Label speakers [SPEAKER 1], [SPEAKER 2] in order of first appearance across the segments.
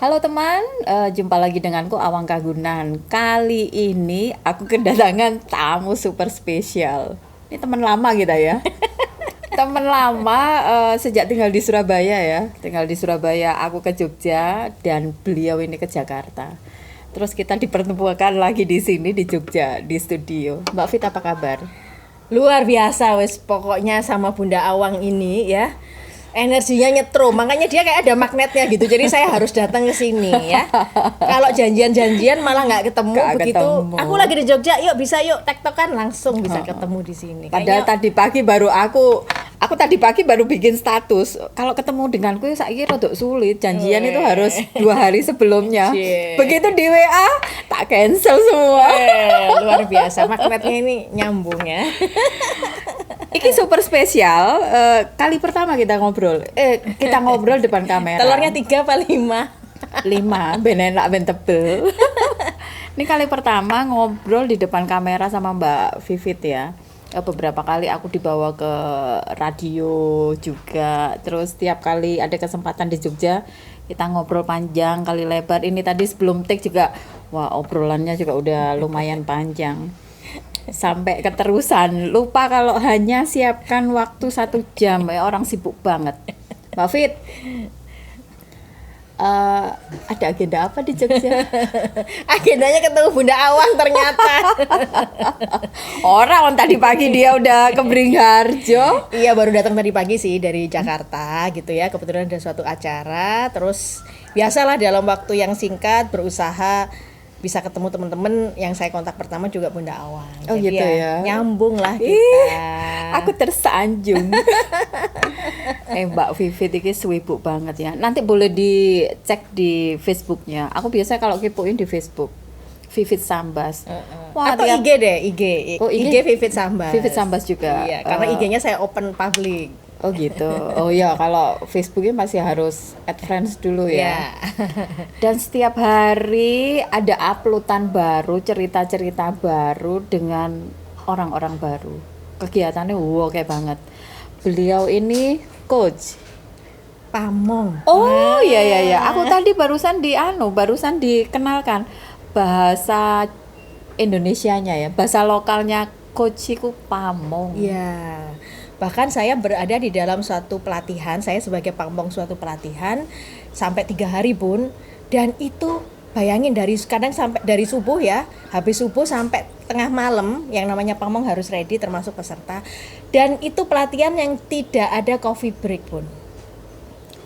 [SPEAKER 1] Halo teman, jumpa lagi denganku Awang Kagunan. Kali ini aku kedatangan tamu super spesial. Ini teman lama kita ya. Teman lama sejak tinggal di Surabaya ya. Tinggal di Surabaya, aku ke Jogja dan beliau ini ke Jakarta. Terus kita dipertemukan lagi di sini di Jogja di studio. Mbak Fit apa kabar?
[SPEAKER 2] Luar biasa wes pokoknya sama Bunda Awang ini ya. Energinya nyetrum, makanya dia kayak ada magnetnya gitu. Jadi saya harus datang ke sini ya. Kalau janjian-janjian malah nggak ketemu
[SPEAKER 1] Nggak
[SPEAKER 2] begitu.
[SPEAKER 1] ketemu.
[SPEAKER 2] Aku lagi di Jogja, yuk bisa yuk tektokan langsung bisa ketemu di sini.
[SPEAKER 1] Padahal tadi pagi baru aku tadi pagi baru bikin status. Kalau ketemu denganku saya kira rodok sulit. Janjian itu harus 2 hari sebelumnya.
[SPEAKER 2] Cie.
[SPEAKER 1] Begitu di WA tak cancel semua.
[SPEAKER 2] Luar biasa magnetnya ini nyambung ya.
[SPEAKER 1] Ini super spesial. Kali pertama kita ngobrol. Kita ngobrol depan kamera.
[SPEAKER 2] Telurnya 3 apa 5?
[SPEAKER 1] 5, ben enak ben tebel. Ini kali pertama ngobrol di depan kamera sama Mbak Vivit ya. Beberapa kali aku dibawa ke radio juga. Terus tiap kali ada kesempatan di Jogja kita ngobrol panjang kali lebar. Ini tadi sebelum take juga, wah obrolannya juga udah lumayan panjang. Sampai keterusan, lupa kalau hanya siapkan waktu 1 jam. Orang sibuk banget. Mbak Fit, ada agenda apa di Jogja?
[SPEAKER 2] Agendanya ketemu Bunda Awang ternyata.
[SPEAKER 1] Orang tadi pagi dia udah ke Beringharjo.
[SPEAKER 2] Iya baru datang tadi pagi sih dari Jakarta gitu ya. Kebetulan ada suatu acara. Terus biasalah dalam waktu yang singkat berusaha bisa ketemu teman-teman. Yang saya kontak pertama juga Bunda Awang.
[SPEAKER 1] Oh
[SPEAKER 2] jadi
[SPEAKER 1] gitu ya.
[SPEAKER 2] nyambung lah kita.
[SPEAKER 1] Aku tersanjung. Mbak Vivit ini sibuk banget ya. Nanti boleh dicek di Facebooknya. Aku biasa kalau kepoin di Facebook Vivit Sambas. Wah,
[SPEAKER 2] Atau IG deh, IG.
[SPEAKER 1] Oh, IG?
[SPEAKER 2] IG Vivit Sambas.
[SPEAKER 1] Vivit Sambas juga.
[SPEAKER 2] Iya, karena IG-nya saya open public.
[SPEAKER 1] Oh gitu. Oh ya, kalau Facebooknya masih harus add friends dulu ya.
[SPEAKER 2] Iya.
[SPEAKER 1] Dan setiap hari ada uploadan baru, cerita-cerita baru dengan orang-orang baru. Kegiatannya wow kayak banget. Beliau ini coach.
[SPEAKER 2] Pamong.
[SPEAKER 1] Oh iya. Aku tadi barusan dikenalkan bahasa Indonesianya ya, bahasa lokalnya coach iku pamong.
[SPEAKER 2] Iya. Bahkan saya berada di dalam suatu pelatihan, saya sebagai pamong suatu pelatihan sampai 3 hari Bun. Dan itu bayangin kadang sampai dari subuh ya, habis subuh sampai tengah malam yang namanya pamong harus ready termasuk peserta. Dan itu pelatihan yang tidak ada coffee break Bun.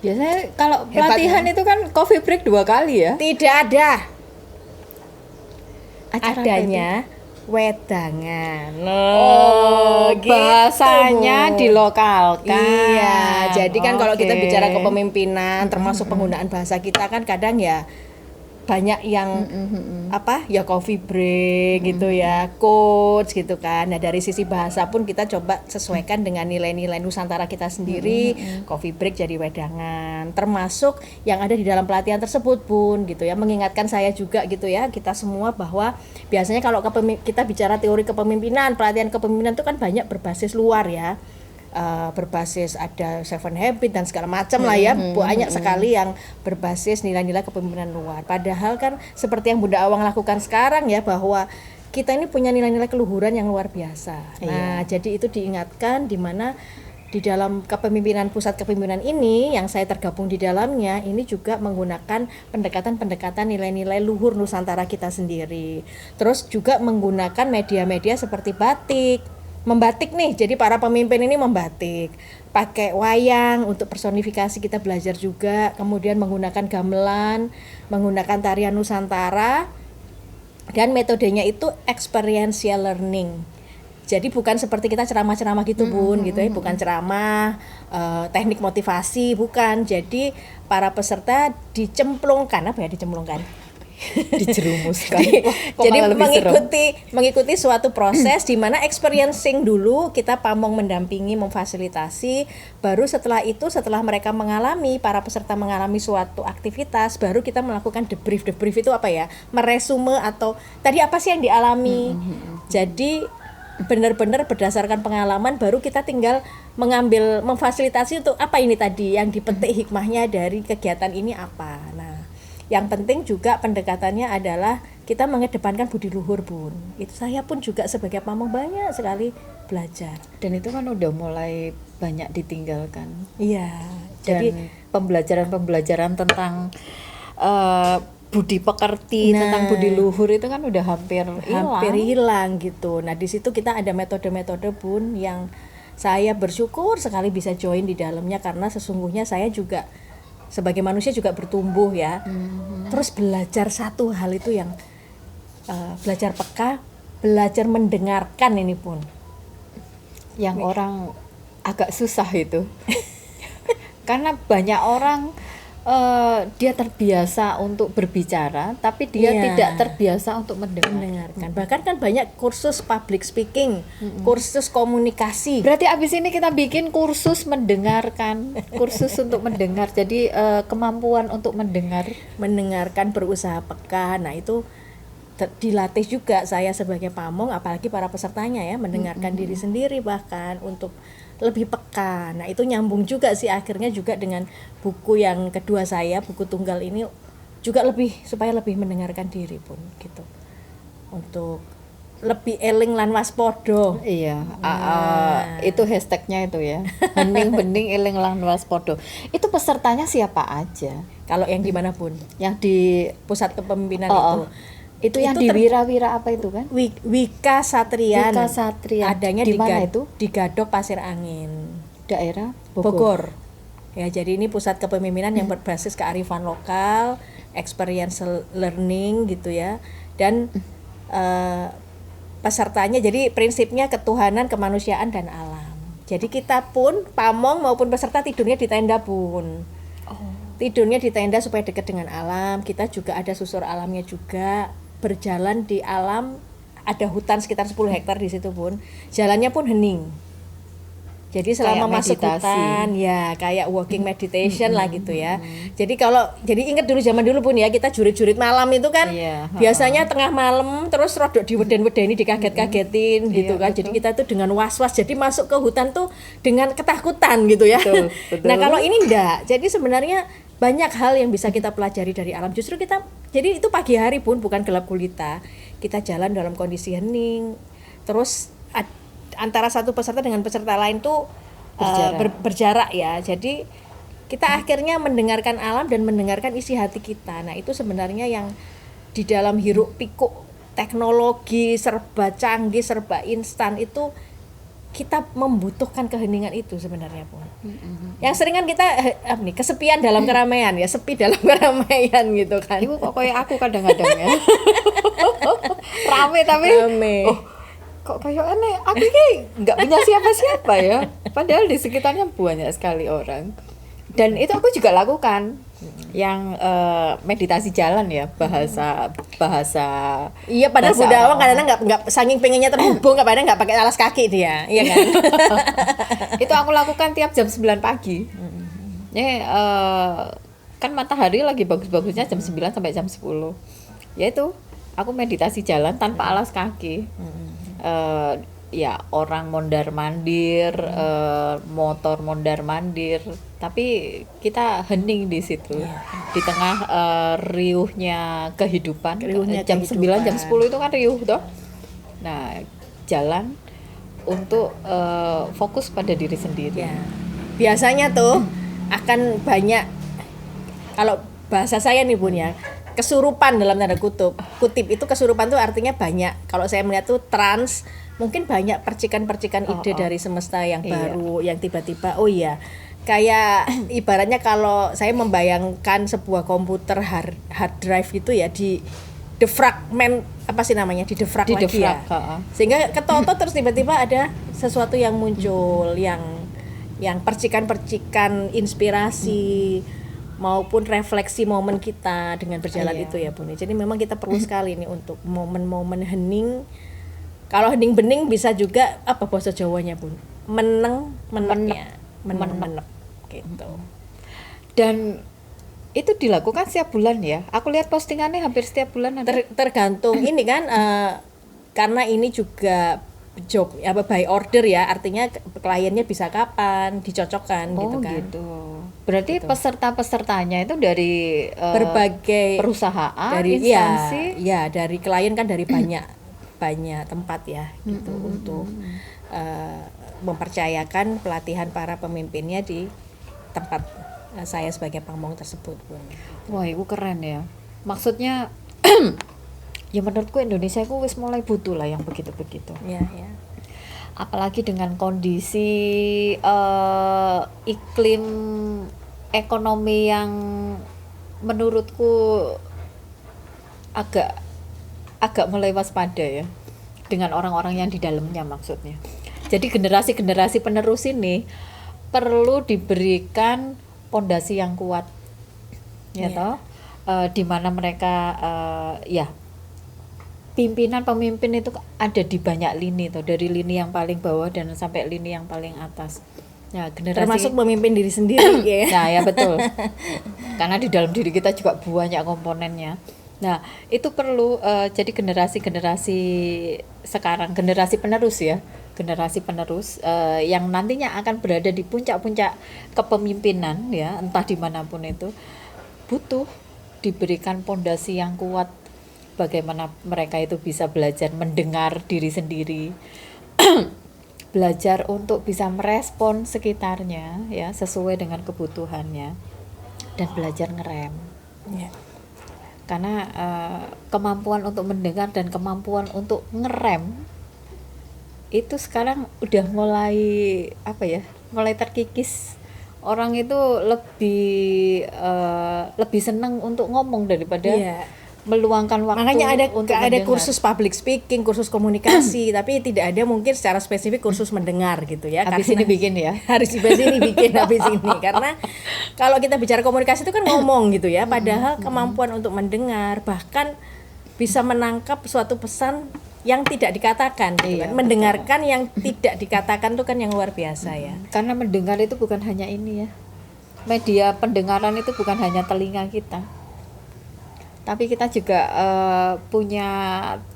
[SPEAKER 1] Biasanya kalau pelatihan itu kan coffee break 2 kali ya.
[SPEAKER 2] Tidak ada.
[SPEAKER 1] Acara
[SPEAKER 2] Adanya wedangan.
[SPEAKER 1] gitu. Bahasanya dilokalkan.
[SPEAKER 2] Iya, jadi kan kalau kita
[SPEAKER 1] Oke.
[SPEAKER 2] bicara kepemimpinan termasuk penggunaan bahasa kita kan kadang ya banyak yang ya coffee break gitu ya, coach gitu kan. Nah, dari sisi bahasa pun kita coba sesuaikan dengan nilai-nilai Nusantara kita sendiri. Coffee break jadi wedangan. Termasuk yang ada di dalam pelatihan tersebut Bun gitu ya, mengingatkan saya juga gitu ya, kita semua bahwa biasanya kalau kita bicara teori kepemimpinan, pelatihan kepemimpinan itu kan banyak berbasis luar ya. Berbasis ada 7 habit dan segala macam lah ya, banyak sekali yang berbasis nilai-nilai kepemimpinan luar. Padahal kan seperti yang Bunda Awang lakukan sekarang ya, bahwa kita ini punya nilai-nilai keluhuran yang luar biasa. Nah, jadi itu diingatkan di mana di dalam kepemimpinan pusat kepemimpinan ini yang saya tergabung di dalamnya ini juga menggunakan pendekatan-pendekatan nilai-nilai luhur Nusantara kita sendiri. Terus juga menggunakan media-media seperti batik. Membatik nih, jadi para pemimpin ini membatik, pakai wayang untuk personifikasi kita belajar juga, kemudian menggunakan gamelan, menggunakan tarian Nusantara, dan metodenya itu experiential learning. Jadi bukan seperti kita ceramah-ceramah gitu Bun, gitu ya, bukan ceramah, teknik motivasi, bukan. Jadi para peserta dicemplungkan,
[SPEAKER 1] Dijerumuskan.
[SPEAKER 2] Jadi mengikuti suatu proses di mana experiencing dulu, kita pamong mendampingi, memfasilitasi, baru setelah mereka para peserta mengalami suatu aktivitas, baru kita melakukan debrief itu apa ya, meresume atau tadi apa sih yang dialami. Jadi benar-benar berdasarkan pengalaman baru kita tinggal memfasilitasi untuk apa ini tadi yang dipetik hikmahnya dari kegiatan ini apa. Nah, Yang penting juga pendekatannya adalah kita mengedepankan budi luhur, Bun. Itu saya pun juga sebagai pamong banyak sekali belajar.
[SPEAKER 1] Dan itu kan udah mulai banyak ditinggalkan.
[SPEAKER 2] Iya.
[SPEAKER 1] Jadi
[SPEAKER 2] Jadi
[SPEAKER 1] pembelajaran tentang budi pekerti, tentang budi luhur itu kan udah hampir
[SPEAKER 2] hilang gitu. Nah, di situ kita ada metode-metode, Bun, yang saya bersyukur sekali bisa join di dalamnya, karena sesungguhnya saya juga sebagai manusia juga bertumbuh ya. Terus belajar satu hal itu yang belajar peka, belajar mendengarkan ini pun.
[SPEAKER 1] Yang orang agak susah itu. Karena banyak orang dia terbiasa untuk berbicara, tapi dia tidak terbiasa untuk mendengarkan.
[SPEAKER 2] Bahkan kan banyak kursus public speaking, kursus komunikasi.
[SPEAKER 1] Berarti abis ini kita bikin kursus mendengarkan, kursus untuk mendengar. Jadi kemampuan untuk
[SPEAKER 2] mendengarkan, berusaha peka. Nah, itu dilatih juga saya sebagai pamong, apalagi para pesertanya ya, mendengarkan diri sendiri, bahkan untuk lebih peka. Nah, itu nyambung juga sih akhirnya juga dengan buku yang kedua saya, buku tunggal ini, juga supaya lebih mendengarkan diri pun gitu, untuk lebih eling lan waspodo.
[SPEAKER 1] Iya, itu hashtagnya itu ya, hening bening eling lan waspodo. Itu pesertanya siapa aja?
[SPEAKER 2] Kalau yang dimanapun,
[SPEAKER 1] yang di
[SPEAKER 2] pusat kepemimpinan
[SPEAKER 1] itu yang di Wira apa itu kan?
[SPEAKER 2] Wika Satrian. Adanya
[SPEAKER 1] di mana itu?
[SPEAKER 2] Di Gadok, Pasir Angin.
[SPEAKER 1] Daerah
[SPEAKER 2] Bogor. Ya, jadi ini pusat kepemimpinan yang berbasis kearifan lokal, experiential learning gitu ya. Dan pesertanya, jadi prinsipnya ketuhanan, kemanusiaan dan alam. Jadi kita pun pamong maupun peserta tidurnya di tenda, Bun. Tidurnya di tenda supaya dekat dengan alam. Kita juga ada susur alamnya juga. Berjalan di alam, ada hutan sekitar 10 hektar di situ, Bun. Jalannya pun hening. Jadi selama masuk hutan ya kayak walking meditation lah gitu ya. Jadi ingat dulu zaman dulu Pun ya, kita jurit-jurit malam itu kan biasanya tengah malam terus rodok diweden-wedeni, dikaget-kagetin gitu kan. Jadi kita tuh dengan was-was, jadi masuk ke hutan tuh dengan ketakutan gitu ya. Betul. Nah, kalau ini enggak. Jadi sebenarnya banyak hal yang bisa kita pelajari dari alam. Justru jadi itu pagi hari Pun, bukan gelap gulita. Kita jalan dalam kondisi hening. Terus antara satu peserta dengan peserta lain tuh berjarak ya. Jadi kita akhirnya mendengarkan alam dan mendengarkan isi hati kita. Nah, itu sebenarnya yang di dalam hiruk pikuk teknologi serba canggih, serba instan itu kita membutuhkan keheningan itu sebenarnya Pun. Yang sering kan kita kesepian dalam keramaian ya, sepi dalam keramaian gitu kan.
[SPEAKER 1] Ibu kok kayak aku kadang-kadang ya. Rame tapi kok kayak aneh, aku ini nggak punya siapa-siapa ya, padahal di sekitarnya banyak sekali orang. Dan itu aku juga lakukan yang meditasi jalan ya, bahasa
[SPEAKER 2] iya, padahal Budawang kadang-kadang nggak saking pengennya terhubung, kadang nggak pakai alas kaki dia, iya kan.
[SPEAKER 1] Itu aku lakukan tiap jam 9 pagi. Kan matahari lagi bagus-bagusnya jam 9 sampai jam 10. Yaitu aku meditasi jalan tanpa alas kaki. Ya orang mondar-mandir, motor mondar-mandir, tapi kita hening di situ, di tengah riuhnya kehidupan. Jam 9, jam 10 itu kan riuh toh. Nah, jalan untuk fokus pada diri sendiri.
[SPEAKER 2] Ya. Biasanya tuh akan banyak, kalau bahasa saya nih Bun ya, kesurupan dalam tanda kutip itu kesurupan tuh artinya banyak. Kalau saya melihat tuh trans, mungkin banyak percikan-percikan ide dari semesta yang baru, yang tiba-tiba kayak ibaratnya kalau saya membayangkan sebuah komputer hard drive gitu ya, di defragment didefrag lagi ya. Sehingga ketoto terus tiba-tiba ada sesuatu yang muncul, yang percikan-percikan inspirasi maupun refleksi momen kita dengan berjalan itu ya Bun. Jadi memang kita perlu sekali nih untuk momen-momen hening. Kalau hening bening bisa juga apa bahasa Jawanya Bun? Meneng gitu.
[SPEAKER 1] Dan itu dilakukan setiap bulan ya. Aku lihat postingannya hampir setiap bulan ada.
[SPEAKER 2] Tergantung ini kan karena ini juga job by order ya, artinya kliennya bisa kapan dicocokkan gitu kan.
[SPEAKER 1] Gitu. Berarti peserta-pesertanya itu dari
[SPEAKER 2] Berbagai
[SPEAKER 1] perusahaan,
[SPEAKER 2] dari
[SPEAKER 1] instansi.
[SPEAKER 2] dari klien kan dari banyak banyak tempat ya gitu untuk mempercayakan pelatihan para pemimpinnya di tempat saya sebagai pamong tersebut pun.
[SPEAKER 1] Wah, itu keren ya. Maksudnya ya menurutku Indonesia itu wis mulai butuh lah yang begitu-begitu.
[SPEAKER 2] Ya, ya.
[SPEAKER 1] Apalagi dengan kondisi iklim ekonomi yang menurutku agak mulai waspada ya dengan orang-orang yang di dalamnya maksudnya. Jadi generasi-generasi penerus ini perlu diberikan pondasi yang kuat, ya toh, di mana mereka ya pimpinan-pemimpin itu ada di banyak lini tuh, dari lini yang paling bawah dan sampai lini yang paling atas. Ya, generasi
[SPEAKER 2] Termasuk memimpin diri sendiri ya.
[SPEAKER 1] Nah, ya betul. Karena di dalam diri kita juga banyak komponennya. Nah, itu perlu jadi generasi-generasi sekarang, generasi penerus ya. Generasi penerus yang nantinya akan berada di puncak-puncak kepemimpinan ya, entah dimanapun itu, butuh diberikan pondasi yang kuat. Bagaimana mereka itu bisa belajar mendengar diri sendiri, belajar untuk bisa merespon sekitarnya ya sesuai dengan kebutuhannya, dan belajar ngerem.
[SPEAKER 2] Ya.
[SPEAKER 1] Karena kemampuan untuk mendengar dan kemampuan untuk ngerem itu sekarang udah mulai mulai terkikis. Orang itu lebih senang untuk ngomong daripada meluangkan waktu.
[SPEAKER 2] Makanya
[SPEAKER 1] untuk
[SPEAKER 2] ada
[SPEAKER 1] mendengar.
[SPEAKER 2] kursus public speaking, kursus komunikasi, tapi tidak ada mungkin secara spesifik kursus mendengar gitu ya.
[SPEAKER 1] Habis ini bikin ya.
[SPEAKER 2] Harus habis ini bikin habis ini karena kalau kita bicara komunikasi itu kan ngomong gitu ya, padahal kemampuan untuk mendengar bahkan bisa menangkap suatu pesan yang tidak dikatakan gitu kan. Mendengarkan yang tidak dikatakan itu kan yang luar biasa ya.
[SPEAKER 1] Karena mendengar itu bukan hanya ini ya. Media pendengaran itu bukan hanya telinga kita. Tapi kita juga punya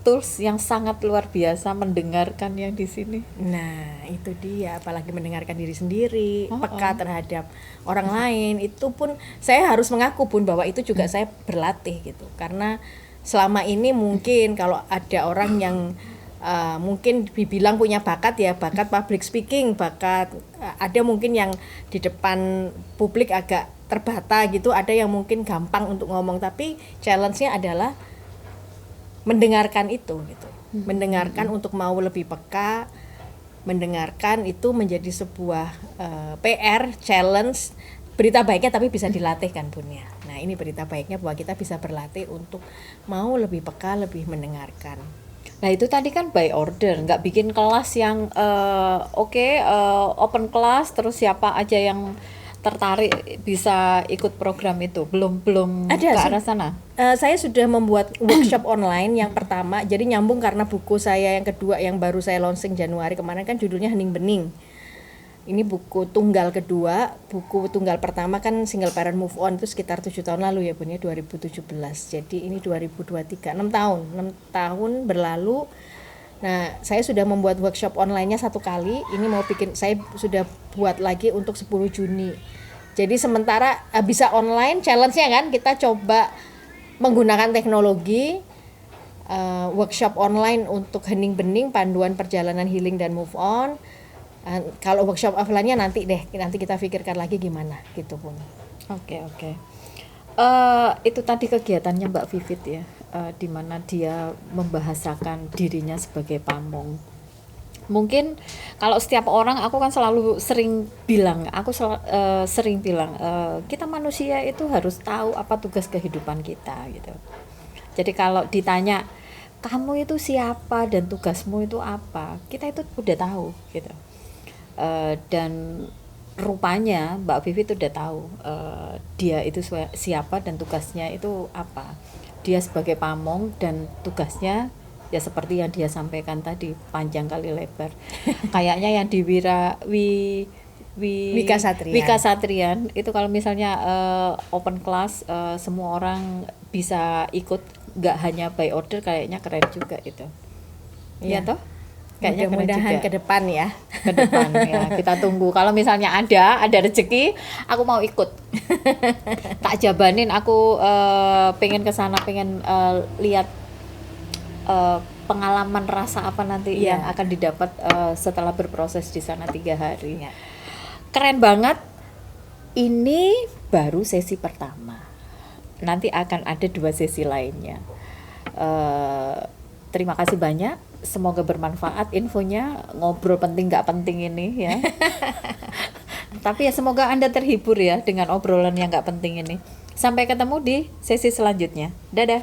[SPEAKER 1] tools yang sangat luar biasa mendengarkan yang di sini.
[SPEAKER 2] Nah, itu dia, apalagi mendengarkan diri sendiri, peka terhadap orang lain. Itu pun saya harus mengaku pun bahwa itu juga saya berlatih gitu. Karena selama ini mungkin kalau ada orang yang mungkin dibilang punya bakat ya, bakat public speaking, bakat ada mungkin yang di depan publik agak terbata gitu, ada yang mungkin gampang untuk ngomong, tapi challenge-nya adalah mendengarkan itu gitu. Mendengarkan untuk mau lebih peka, mendengarkan itu menjadi sebuah PR, challenge. Berita baiknya tapi bisa dilatih kan Bun ya. Nah, ini berita baiknya bahwa kita bisa berlatih untuk mau lebih peka, lebih mendengarkan.
[SPEAKER 1] Nah, itu tadi kan by order, nggak bikin kelas yang open class terus siapa aja yang tertarik bisa ikut program itu. Belum
[SPEAKER 2] Ada
[SPEAKER 1] ke arah sana.
[SPEAKER 2] Saya sudah membuat workshop online yang pertama, jadi nyambung karena buku saya yang kedua yang baru saya launching Januari kemarin kan judulnya Hening Bening. Ini buku tunggal kedua. Buku tunggal pertama kan Single Parent Move On itu sekitar 7 tahun lalu ya Bun ya, 2017. Jadi ini 2023, 6 tahun berlalu. Nah, saya sudah membuat workshop online-nya 1 kali. Ini mau bikin, saya sudah buat lagi untuk 10 Juni. Jadi sementara bisa online, challenge-nya kan kita coba menggunakan teknologi, workshop online untuk hening bening, panduan perjalanan healing dan move on. Kalau workshop offline-nya nanti kita pikirkan lagi gimana gitu Pun.
[SPEAKER 1] Oke. Itu tadi kegiatannya Mbak Vivit ya, di mana dia membahasakan dirinya sebagai pamong. Mungkin kalau setiap orang, aku kan selalu sering bilang, kita manusia itu harus tahu apa tugas kehidupan kita gitu. Jadi kalau ditanya kamu itu siapa dan tugasmu itu apa, kita itu udah tahu gitu. Dan rupanya Mbak Vivi itu udah tahu dia itu siapa dan tugasnya itu apa. Dia sebagai pamong dan tugasnya ya seperti yang dia sampaikan tadi, panjang kali lebar. Kayaknya yang di Wika Satrian itu kalau misalnya open class semua orang bisa ikut, nggak hanya by order, kayaknya keren juga itu. Iya toh? Kayaknya keren
[SPEAKER 2] Mudah-mudahan
[SPEAKER 1] juga.
[SPEAKER 2] ke depan ya.
[SPEAKER 1] Ke depan ya. Kita tunggu. Kalau misalnya ada rezeki, aku mau ikut. Tak jabanin aku pengen ke sana, pengen lihat pengalaman rasa apa nanti
[SPEAKER 2] Iya.
[SPEAKER 1] yang akan didapat setelah berproses di sana 3 hari.
[SPEAKER 2] Iya.
[SPEAKER 1] Keren banget. Ini baru sesi pertama. Nanti akan ada 2 sesi lainnya. Terima kasih banyak. Semoga bermanfaat infonya, ngobrol penting nggak penting ini ya. Tapi ya semoga Anda terhibur ya dengan obrolan yang nggak penting ini. Sampai ketemu di sesi selanjutnya. Dadah.